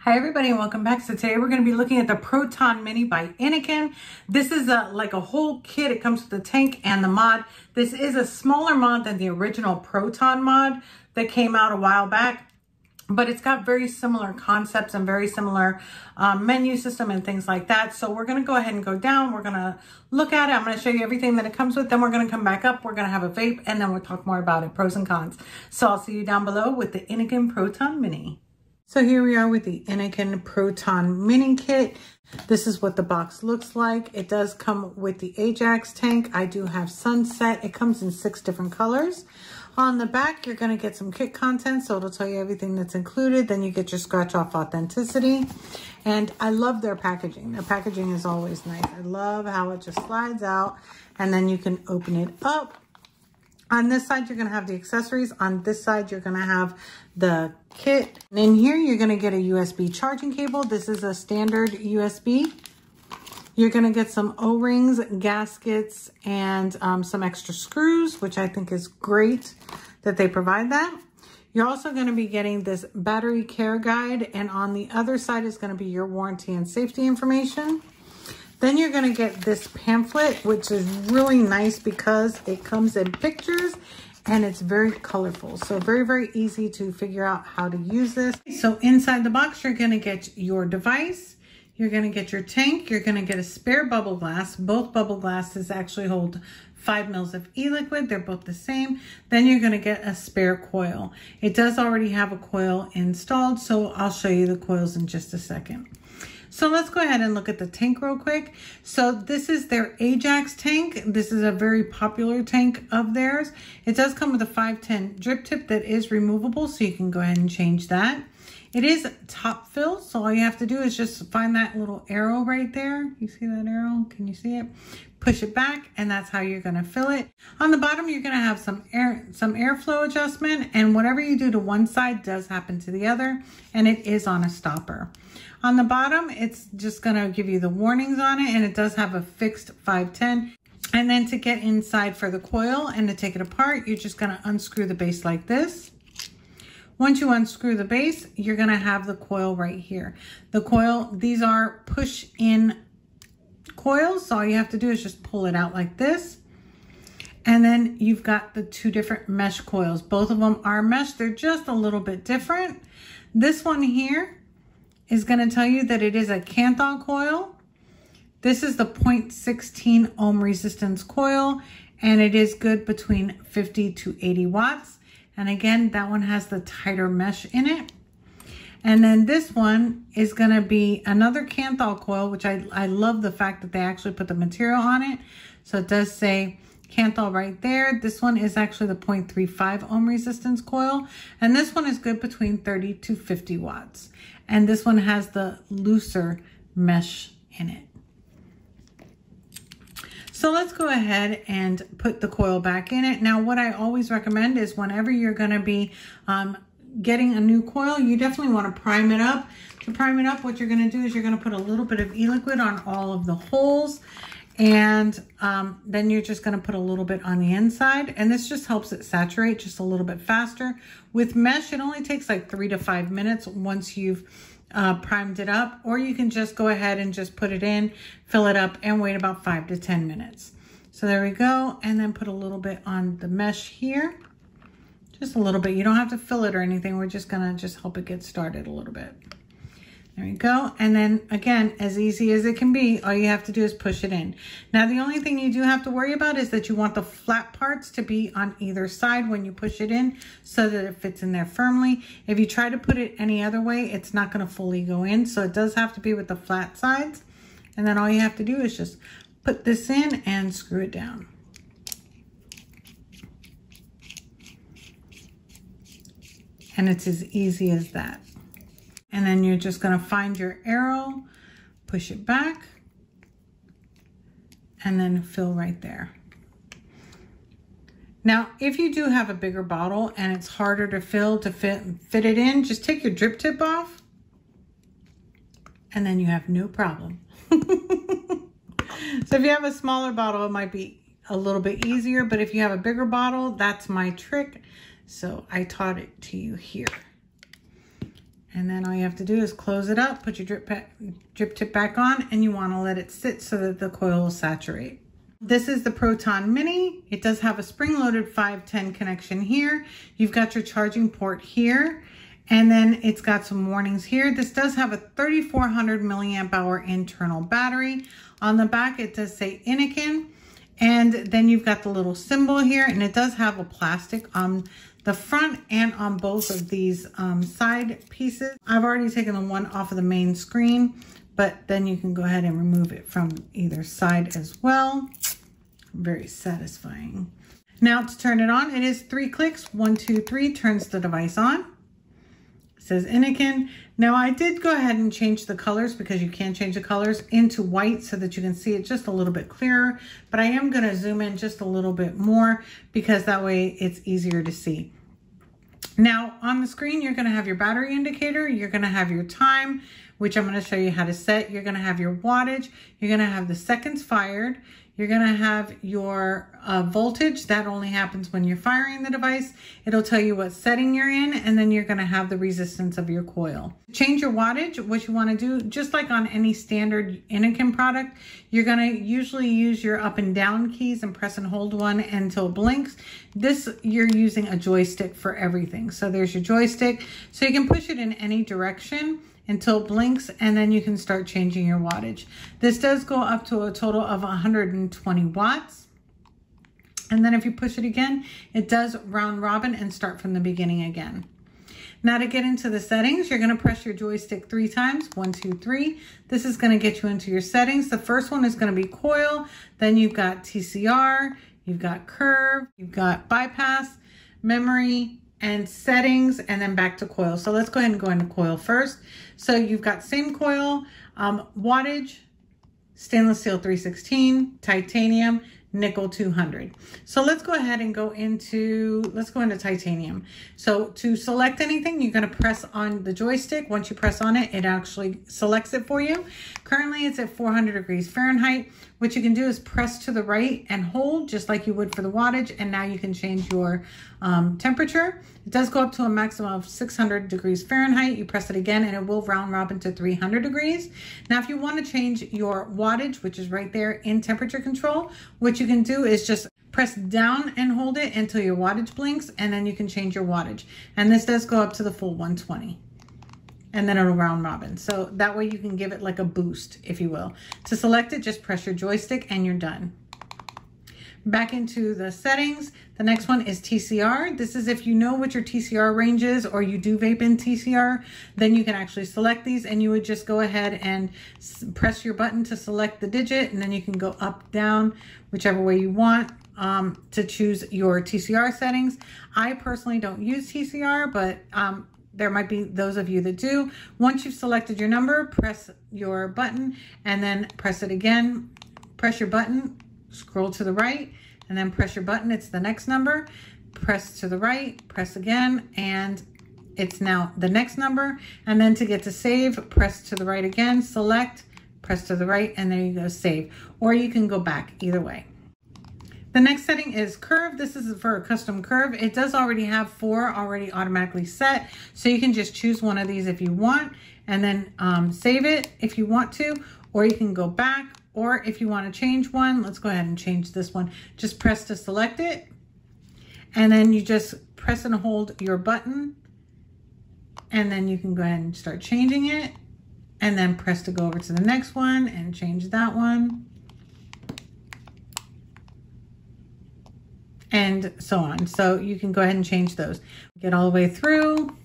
Hi everybody and welcome back. So today we're going to be looking at the Proton Mini by Innokin. This is like a whole kit. It comes with the tank and the mod. This is a smaller mod than the original Proton mod that came out a while back, but it's got very similar concepts and very similar menu system and things like that. So we're going to go ahead and go down. We're going to look at it. I'm going to show you everything that it comes with. Then we're going to come back up. We're going to have a vape and then we'll talk more about it, pros and cons. So I'll see you down below with the Innokin Proton Mini. So here we are with the Innokin Proton Mini kit. This is what the box looks like. It does come with the Ajax tank. I do have Sunset. It comes in 6 different colors. On the back, you're going to get some kit content, so it'll tell you everything that's included. Then you get your scratch off authenticity. And I love their packaging. Their packaging is always nice. I love how it just slides out and then you can open it up. On this side, you're going to have the accessories. On this side, you're going to have the kit. And in here, you're going to get a USB charging cable. This is a standard USB. You're going to get some O-rings, gaskets, and some extra screws, which I think is great that they provide that. You're also going to be getting this battery care guide. And on the other side is going to be your warranty and safety information. Then you're going to get this pamphlet, which is really nice because it comes in pictures and it's very colorful. So very, very easy to figure out how to use this. So inside the box, you're going to get your device. You're going to get your tank. You're going to get a spare bubble glass. Both bubble glasses actually hold 5 mils of e-liquid. They're both the same. Then you're going to get a spare coil. It does already have a coil installed, so I'll show you the coils in just a second. So let's go ahead and look at the tank real quick. So this is their Ajax tank. This is a very popular tank of theirs. It does come with a 510 drip tip that is removable, so you can go ahead and change that. It is top fill, so all you have to do is just find that little arrow right there. You see that arrow? Can you see it? Push it back, and that's how you're going to fill it. On the bottom, you're going to have some airflow adjustment, and whatever you do to one side does happen to the other, and it is on a stopper. On the bottom, it's just going to give you the warnings on it, and it does have a fixed 510. And then to get inside for the coil and to take it apart, you're just going to unscrew the base like this. Once you unscrew the base, you're going to have the coil right here. The coil, these are push-in coils, so all you have to do is just pull it out like this. And then you've got the 2 different mesh coils. Both of them are mesh. They're just a little bit different. This one here is going to tell you that it is a Kanthal coil. This is the 0.16 ohm resistance coil, and it is good between 50 to 80 watts. And again, that one has the tighter mesh in it. And then this one is going to be another Kanthal coil, which I love the fact that they actually put the material on it. So it does say Kanthal right there. This one is actually the 0.35 ohm resistance coil. And this one is good between 30 to 50 watts. And this one has the looser mesh in it. So let's go ahead and put the coil back in it. Now, what I always recommend is whenever you're going to be getting a new coil, you definitely want to prime it up. To prime it up, what you're going to do is you're going to put a little bit of e-liquid on all of the holes. And then you're just going to put a little bit on the inside. And this just helps it saturate just a little bit faster. With mesh, it only takes like 3 to 5 minutes once you've primed it up. Or you can just go ahead and just put it in, fill it up, and wait about 5 to 10 minutes. So there we go. And then put a little bit on the mesh here. Just a little bit. You don't have to fill it or anything. We're just going to just help it get started a little bit. There you go. And then again, as easy as it can be, all you have to do is push it in. Now, the only thing you do have to worry about is that you want the flat parts to be on either side when you push it in so that it fits in there firmly. If you try to put it any other way, it's not going to fully go in. So it does have to be with the flat sides. And then all you have to do is just put this in and screw it down. And it's as easy as that. And then you're just going to find your arrow, push it back, and then fill right there. Now, if you do have a bigger bottle and it's harder to fill to fit it in, just take your drip tip off, and then you have no problem. So if you have a smaller bottle, it might be a little bit easier, but if you have a bigger bottle, that's my trick. So I taught it to you here. And then all you have to do is close it up, put your drip tip back on, and you want to let it sit so that the coil will saturate. This is the Proton Mini. It does have a spring-loaded 510 connection here. You've got your charging port here, and then it's got some warnings here. This does have a 3,400 milliamp hour internal battery. On the back, it does say Innokin, and then you've got the little symbol here, and it does have a plastic on the front and on both of these side pieces. I've already taken the one off of the main screen, but then you can go ahead and remove it from either side as well. Very satisfying. Now to turn it on, it is 3 clicks. 1, 2, 3 turns the device on. It says Innokin. Now I did go ahead and change the colors, because you can change the colors, into white so that you can see it just a little bit clearer. But I am going to zoom in just a little bit more, because that way it's easier to see. Now on the screen, you're going to have your battery indicator. You're going to have your time, which I'm going to show you how to set. You're going to have your wattage. You're going to have the seconds fired. You're going to have your voltage. That only happens when you're firing the device. It'll tell you what setting you're in, and then you're going to have the resistance of your coil. Change your wattage. What you want to do, just like on any standard Innokin product, you're going to usually use your up and down keys and press and hold one until it blinks. This, you're using a joystick for everything. So there's your joystick. So you can push it in any direction until it blinks, and then you can start changing your wattage. This does go up to a total of 120 watts. And then if you push it again, it does round robin and start from the beginning again. Now to get into the settings, you're gonna press your joystick 3 times, 1, 2, 3. This is gonna get you into your settings. The first one is gonna be coil, then you've got TCR, you've got curve, you've got bypass, memory, and settings, and then back to coil. So let's go ahead and go into coil first. So you've got same coil, wattage, stainless steel 316, titanium, nickel 200. So let's go ahead and go into titanium. So to select anything, you're going to press on the joystick. Once you press on it, it actually selects it for you. Currently it's at 400 degrees Fahrenheit. What you can do is press to the right and hold just like you would for the wattage, and now you can change your temperature. It does go up to a maximum of 600 degrees Fahrenheit. You press it again and it will round robin to 300 degrees. Now if you want to change your wattage, which is right there in temperature control, what you can do is just press down and hold it until your wattage blinks, and then you can change your wattage. And this does go up to the full 120. And then it'll round robin. So that way you can give it like a boost, if you will. To select it, just press your joystick and you're done. Back into the settings. The next one is TCR. This is if you know what your TCR range is, or you do vape in TCR, then you can actually select these, and you would just go ahead and press your button to select the digit, and then you can go up, down, whichever way you want to choose your TCR settings. I personally don't use TCR, but there might be those of you that do. Once you've selected your number, press your button and then press it again. Press your button, scroll to the right, and then press your button. It's the next number. Press to the right, press again, and it's now the next number. And then to get to save, press to the right again, select, press to the right, and there you go, save. Or you can go back, either way. The next setting is curve. This is for a custom curve. It does already have 4 already automatically set. So you can just choose one of these if you want, and then save it if you want to, or you can go back, or if you want to change one, let's go ahead and change this one. Just press to select it, and then you just press and hold your button, and then you can go ahead and start changing it, and then press to go over to the next one and change that one. And so on. So you can go ahead and change those. Get all the way through.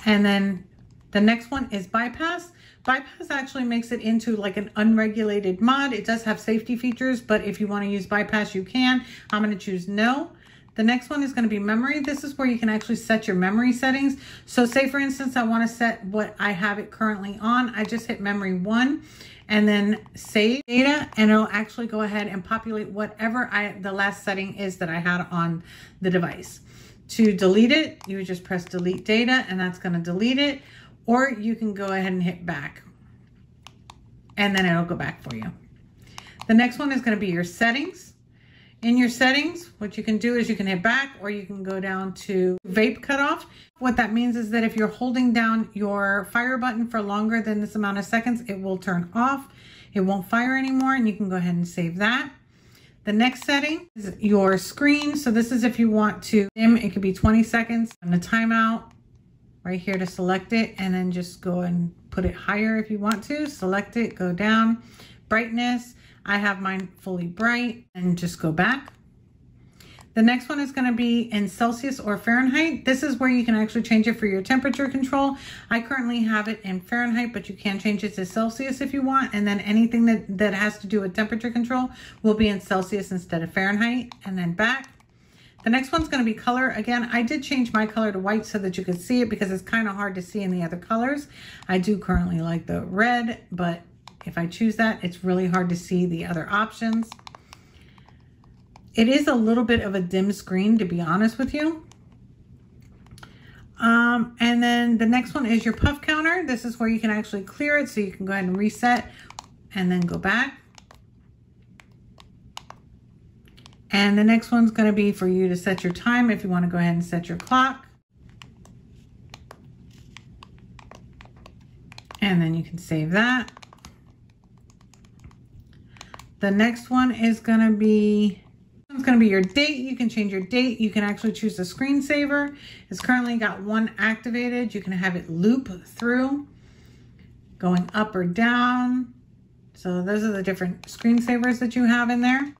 And then the next one is bypass. Bypass actually makes it into like an unregulated mod. It does have safety features, but if you want to use bypass, you can. I'm going to choose no. The next one is going to be memory. This is where you can actually set your memory settings. So say for instance, I want to set what I have it currently on. I just hit memory 1 and then save data, and it'll actually go ahead and populate whatever the last setting is that I had on the device. To delete it, you would just press delete data, and that's going to delete it, or you can go ahead and hit back, and then it'll go back for you. The next one is going to be your settings. In your settings, what you can do is you can hit back, or you can go down to vape cutoff. What that means is that if you're holding down your fire button for longer than this amount of seconds, it will turn off. It won't fire anymore, and you can go ahead and save that. The next setting is your screen. So this is if you want to dim, it could be 20 seconds. And the timeout right here to select it, and then just go and put it higher if you want to. Select it, go down. Brightness, I have mine fully bright, and just go back. The next one is going to be in Celsius or Fahrenheit. This is where you can actually change it for your temperature control. I currently have it in Fahrenheit, but you can change it to Celsius if you want. And then anything that has to do with temperature control will be in Celsius instead of Fahrenheit. And then back. The next one's going to be color. Again, I did change my color to white so that you could see it, because it's kind of hard to see in the other colors. I do currently like the red, but if I choose that, it's really hard to see the other options. It is a little bit of a dim screen, to be honest with you. And then the next one is your puff counter. This is where you can actually clear it, so you can go ahead and reset and then go back. And the next one's going to be for you to set your time if you want to go ahead and set your clock. And then you can save that. The next one is going to be your date. You can change your date. You can actually choose the screensaver. It's currently got one activated. You can have it loop through, going up or down. So those are the different screensavers that you have in there.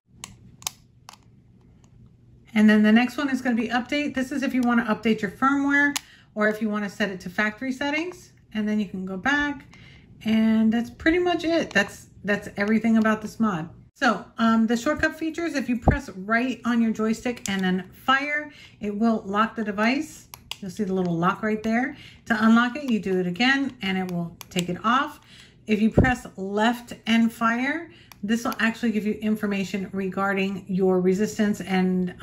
And then the next one is going to be update. This is if you want to update your firmware, or if you want to set it to factory settings. And then you can go back, and that's pretty much it. That's everything about this mod. So the shortcut features, if you press right on your joystick and then fire, it will lock the device. You'll see the little lock right there. To unlock it, you do it again and it will take it off. If you press left and fire, this will actually give you information regarding your resistance and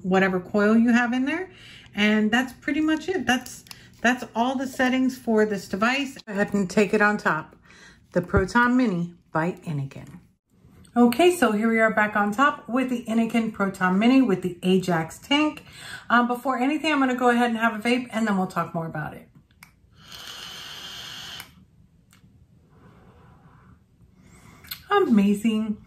whatever coil you have in there. And that's pretty much it. That's all the settings for this device. Go ahead and take it on top. The Proton Mini by Innokin. Okay, so here we are back on top with the Innokin Proton Mini with the Ajax tank. Before anything, I'm going to go ahead and have a vape, and then we'll talk more about it. Amazing.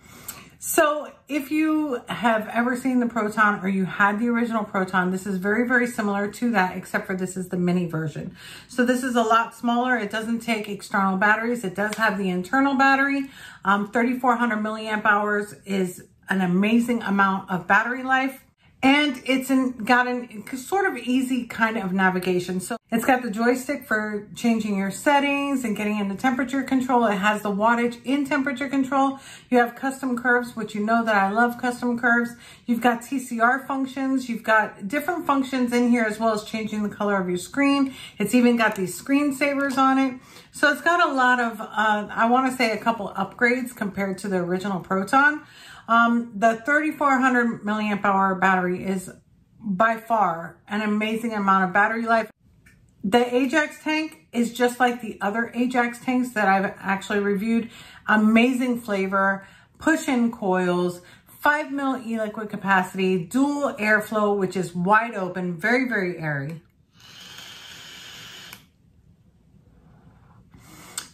So if you have ever seen the Proton, or you had the original Proton, this is very, very similar to that, except for this is the mini version. So this is a lot smaller. It doesn't take external batteries. It does have the internal battery. 3,400 milliamp hours is an amazing amount of battery life. And it's got a sort of easy kind of navigation. So it's got the joystick for changing your settings and getting into temperature control. It has the wattage in temperature control. You have custom curves, which you know that I love custom curves. You've got TCR functions. You've got different functions in here, as well as changing the color of your screen. It's even got these screensavers on it. So it's got a lot of, I want to say a couple upgrades compared to the original Proton. The 3,400 milliamp hour battery is by far an amazing amount of battery life. The Ajax tank is just like the other Ajax tanks that I've actually reviewed. Amazing flavor, push-in coils, 5 mil e-liquid capacity, dual airflow, which is wide open, very, very airy.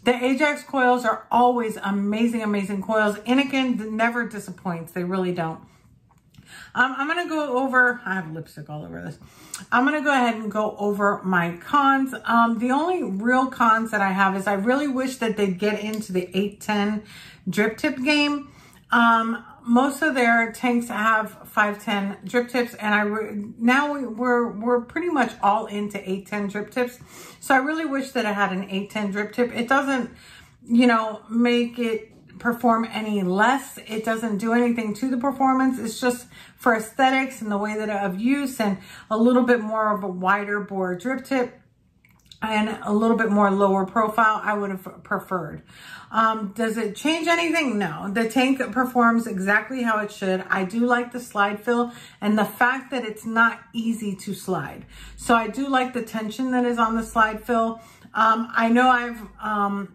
The Ajax coils are always amazing, amazing coils. Innokin never disappoints. They really don't. I'm going to go over, I have lipstick all over this. I'm going to go ahead and go over my cons. The only real cons that I have is I really wish that they'd get into the 810 drip tip game. Most of their tanks have 510 drip tips, and now we're pretty much all into 810 drip tips. So I really wish that it had an 810 drip tip. It doesn't, you know, make it perform any less. It doesn't do anything to the performance. It's just for aesthetics and the way that of use, and a little bit more of a wider bore drip tip and a little bit more lower profile, I would have preferred. Does it change anything? No. The tank performs exactly how it should. I do like the slide fill and the fact that it's not easy to slide. So I do like the tension that is on the slide fill. I know I've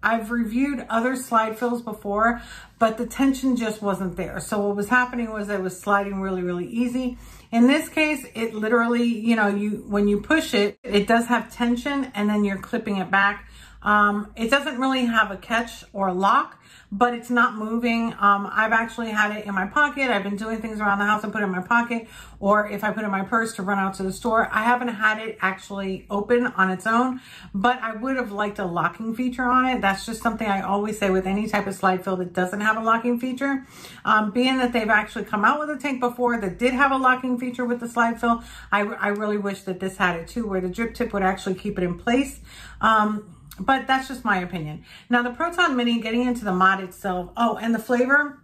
I've reviewed other slide fills before, but the tension just wasn't there. So what was happening was it was sliding really, really easy. In this case, it literally, you know, when you push it, it does have tension and then you're clipping it back. It doesn't really have a catch or lock, but it's not moving. I've actually had it in my pocket. I've been doing things around the house and put it in my pocket, or if I put it in my purse to run out to the store. I haven't had it actually open on its own, but I would have liked a locking feature on it. That's just something I always say with any type of slide fill that doesn't have a locking feature. Being that they've actually come out with a tank before that did have a locking feature with the slide fill, I really wish that this had it too, where the drip tip would actually keep it in place. But that's just my opinion. Now the Proton Mini, getting into the mod itself. Oh, and the flavor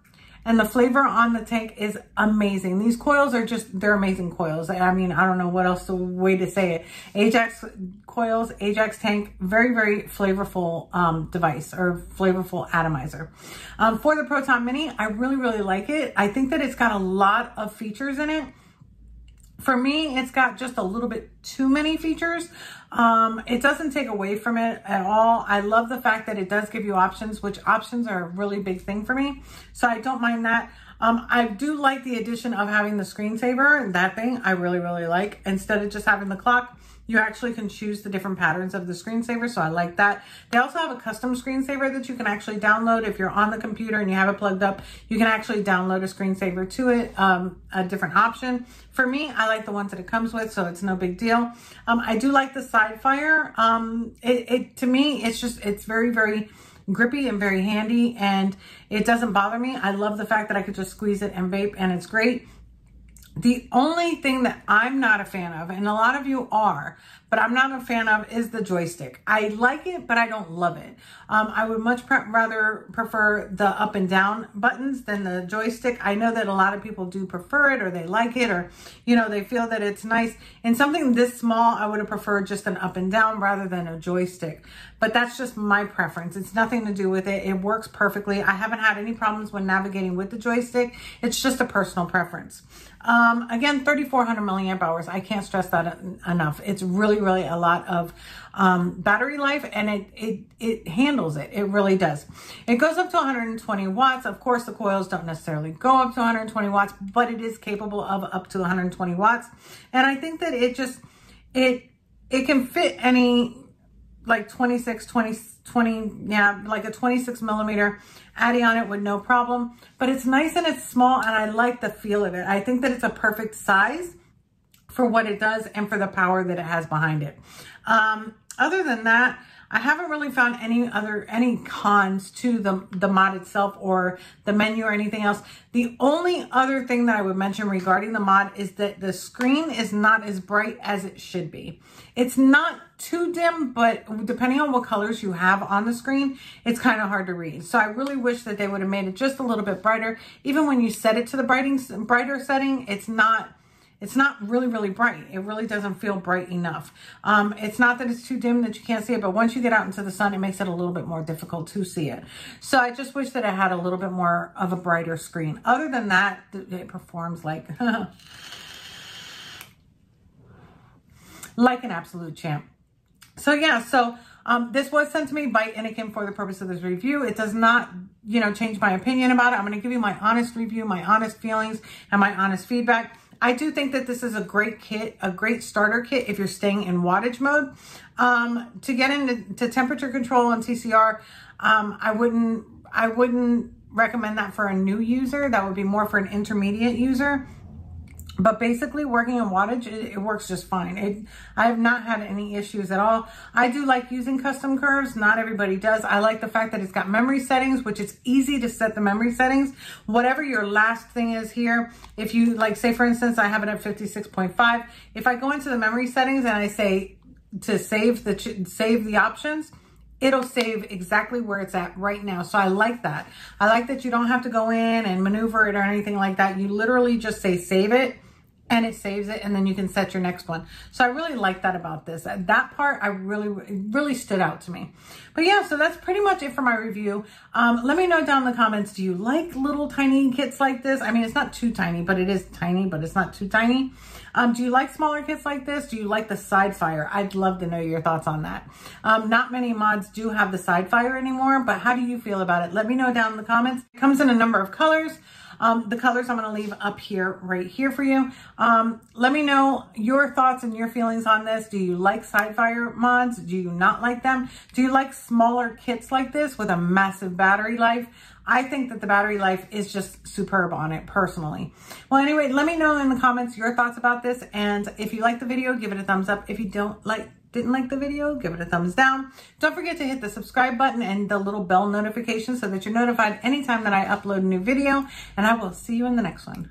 on the tank is amazing. These coils are they're amazing coils. I mean, I don't know what else the way to say it. Ajax coils, Ajax tank, very, very flavorful device, or flavorful atomizer. For the Proton Mini, I really, really like it. I think that it's got a lot of features in it. For me, it's got just a little bit too many features. It doesn't take away from it at all. I love the fact that it does give you options, which options are a really big thing for me. So I don't mind that. I do like the addition of having the screensaver. That thing I really, really like. Instead of just having the clock, you actually can choose the different patterns of the screensaver. So I like that. They also have a custom screensaver that you can actually download. If you're on the computer and you have it plugged up, you can actually download a screensaver to it, a different option. For me, I like the ones that it comes with, so it's no big deal. I do like the side fire. To me, it's very, very grippy and very handy, and it doesn't bother me. I love the fact that I could just squeeze it and vape, and it's great. The only thing that I'm not a fan of, and a lot of you are, but I'm not a fan of, is the joystick. I like it, but I don't love it. I would much rather prefer the up and down buttons than the joystick. I know that a lot of people do prefer it, or they like it, or, you know, they feel that it's nice. In something this small, I would have preferred just an up and down rather than a joystick. But that's just my preference. It's nothing to do with it. It works perfectly. I haven't had any problems when navigating with the joystick. It's just a personal preference. Again, 3,400 milliamp hours. I can't stress that enough. It's really, really a lot of battery life, and it handles it. It really does. It goes up to 120 watts. Of course, the coils don't necessarily go up to 120 watts, but it is capable of up to 120 watts. And I think that it can fit any, like 20, yeah, like a 26 millimeter Addy on it with no problem. But it's nice and it's small, and I like the feel of it. I think that it's a perfect size for what it does and for the power that it has behind it. Other than that, I haven't really found any cons to the mod itself or the menu or anything else. The only other thing that I would mention regarding the mod is that the screen is not as bright as it should be. It's not too dim, but depending on what colors you have on the screen, it's kind of hard to read. So I really wish that they would have made it just a little bit brighter. Even when you set it to the brighter setting, it's not really, really bright. It really doesn't feel bright enough. It's not that it's too dim that you can't see it, but once you get out into the sun, it makes it a little bit more difficult to see it. So I just wish that it had a little bit more of a brighter screen. Other than that, it performs like, like an absolute champ. So yeah, this was sent to me by Innokin for the purpose of this review. It does not, change my opinion about it. I'm going to give you my honest review, my honest feelings, and my honest feedback. I do think that this is a great kit, a great starter kit if you're staying in wattage mode. To get into temperature control and TCR, I wouldn't recommend that for a new user. That would be more for an intermediate user. But basically, working on wattage, it works just fine. I have not had any issues at all. I do like using custom curves. Not everybody does. I like the fact that it's got memory settings, which it's easy to set the memory settings. Whatever your last thing is here, if you, like, say, for instance, I have it at 56.5. If I go into the memory settings and I say to save the options, it'll save exactly where it's at right now. So I like that. I like that you don't have to go in and maneuver it or anything like that. You literally just say save it, and it saves it, and then you can set your next one. So I really like that about this. That part really stood out to me. But yeah, so that's pretty much it for my review. Let me know down in the comments, do you like little tiny kits like this? I mean, it's not too tiny, but it is tiny, but it's not too tiny. Do you like smaller kits like this? Do you like the side fire? I'd love to know your thoughts on that. Not many mods do have the side fire anymore, but how do you feel about it? Let me know down in the comments. It comes in a number of colors. The colors I'm going to leave up here, right here for you. Let me know your thoughts and your feelings on this. Do you like side fire mods? Do you not like them? Do you like smaller kits like this with a massive battery life? I think that the battery life is just superb on it personally. Well, anyway, let me know in the comments your thoughts about this. And if you like the video, give it a thumbs up. If you didn't like the video, give it a thumbs down. Don't forget to hit the subscribe button and the little bell notification so that you're notified anytime that I upload a new video. And I will see you in the next one.